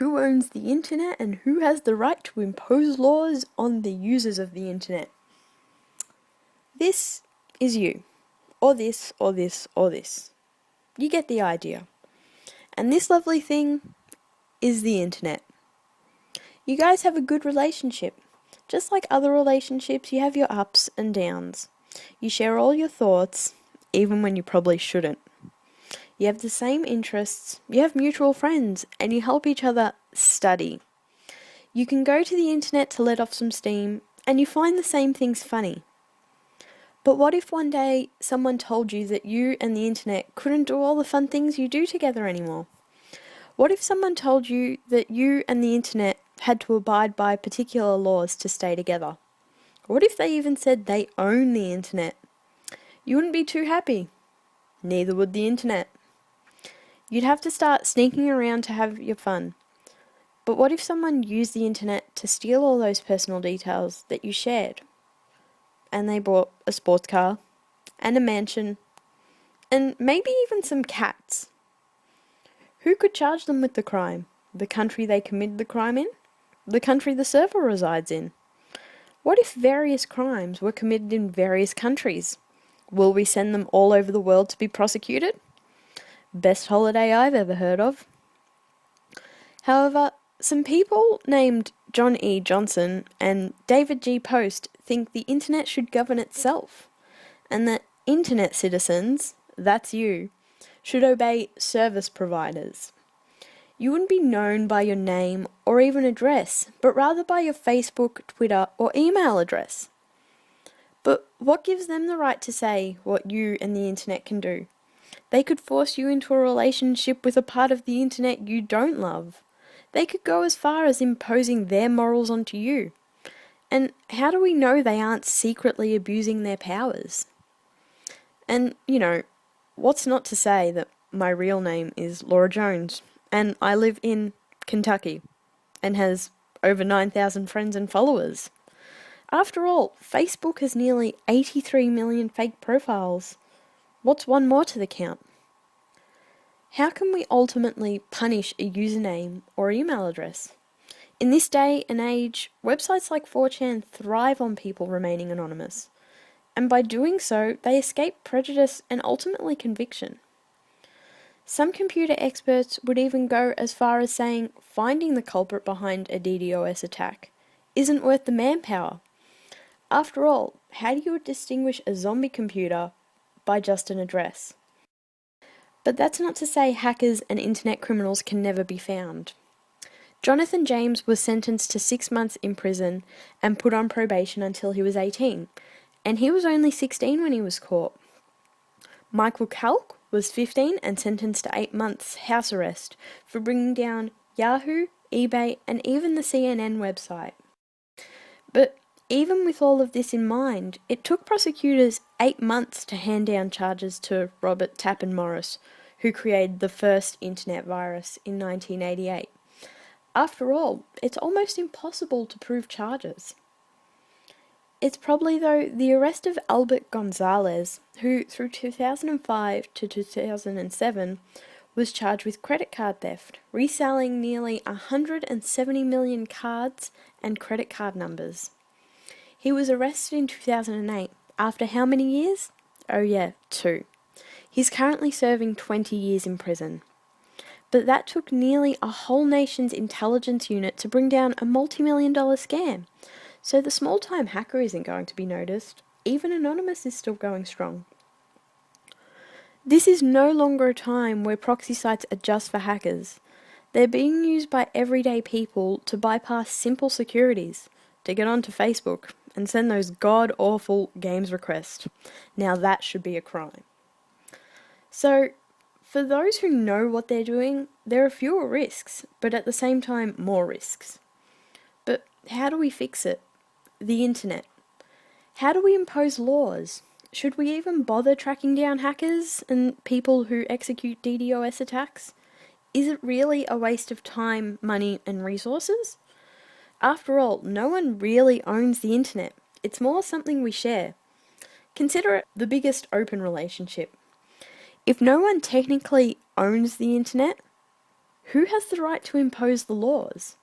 who owns the internet and who has the right to impose laws on the users of the internet. This is you, or this, or this, or this. You get the idea. And this lovely thing is the internet. You guys have a good relationship. Just like other relationships, you have your ups and downs. You share all your thoughts, even when you probably shouldn't. You have the same interests, you have mutual friends, and you help each other study. You can go to the internet to let off some steam, and you find the same things funny. But what if one day someone told you that you and the internet couldn't do all the fun things you do together anymore? What if someone told you that you and the internet had to abide by particular laws to stay together? What if they even said they own the internet? You wouldn't be too happy. Neither would the internet. You'd have to start sneaking around to have your fun. But what if someone used the internet to steal all those personal details that you shared? And they bought a sports car, and a mansion, and maybe even some cats. Who could charge them with the crime? The country they committed the crime in? The country the server resides in? What if various crimes were committed in various countries? Will we send them all over the world to be prosecuted? Best holiday I've ever heard of. However, some people named John E. Johnson and David G. Post think the internet should govern itself, and that internet citizens, that's you, should obey service providers. You wouldn't be known by your name or even address, but rather by your Facebook, Twitter, or email address. But what gives them the right to say what you and the internet can do? They could force you into a relationship with a part of the internet you don't love. They could go as far as imposing their morals onto you. And how do we know they aren't secretly abusing their powers? And, what's not to say that my real name is Laura Jones, and I live in Kentucky, and has over 9,000 friends and followers. After all, Facebook has nearly 83 million fake profiles. What's one more to the count? How can we ultimately punish a username or email address? In this day and age, websites like 4chan thrive on people remaining anonymous, and by doing so, they escape prejudice and ultimately conviction. Some computer experts would even go as far as saying finding the culprit behind a DDoS attack isn't worth the manpower. After all, how do you distinguish a zombie computer by just an address? But that's not to say hackers and internet criminals can never be found. Jonathan James was sentenced to 6 months in prison and put on probation until he was 18, and he was only 16 when he was caught. Michael Kalk was 15 and sentenced to 8 months house arrest for bringing down Yahoo, eBay, and even the CNN website. But even with all of this in mind, it took prosecutors 8 months to hand down charges to Robert Tappan Morris, who created the first internet virus in 1988. After all, it's almost impossible to prove charges. It's probably, though, the arrest of Albert Gonzalez, who through 2005 to 2007 was charged with credit card theft, reselling nearly 170 million cards and credit card numbers. He was arrested in 2008. After how many years? Oh yeah, 2. He's currently serving 20 years in prison. But that took nearly a whole nation's intelligence unit to bring down a multi-million-dollar scam. So the small-time hacker isn't going to be noticed. Even Anonymous is still going strong. This is no longer a time where proxy sites are just for hackers. They're being used by everyday people to bypass simple securities, to get onto Facebook and send those god-awful games requests. Now that should be a crime. So, for those who know what they're doing, there are fewer risks, but at the same time more risks. But how do we fix it? The internet. How do we impose laws? Should we even bother tracking down hackers and people who execute DDoS attacks? Is it really a waste of time, money, and resources? After all, no one really owns the internet. It's more something we share. Consider it the biggest open relationship. If no one technically owns the internet, Who has the right to impose the laws?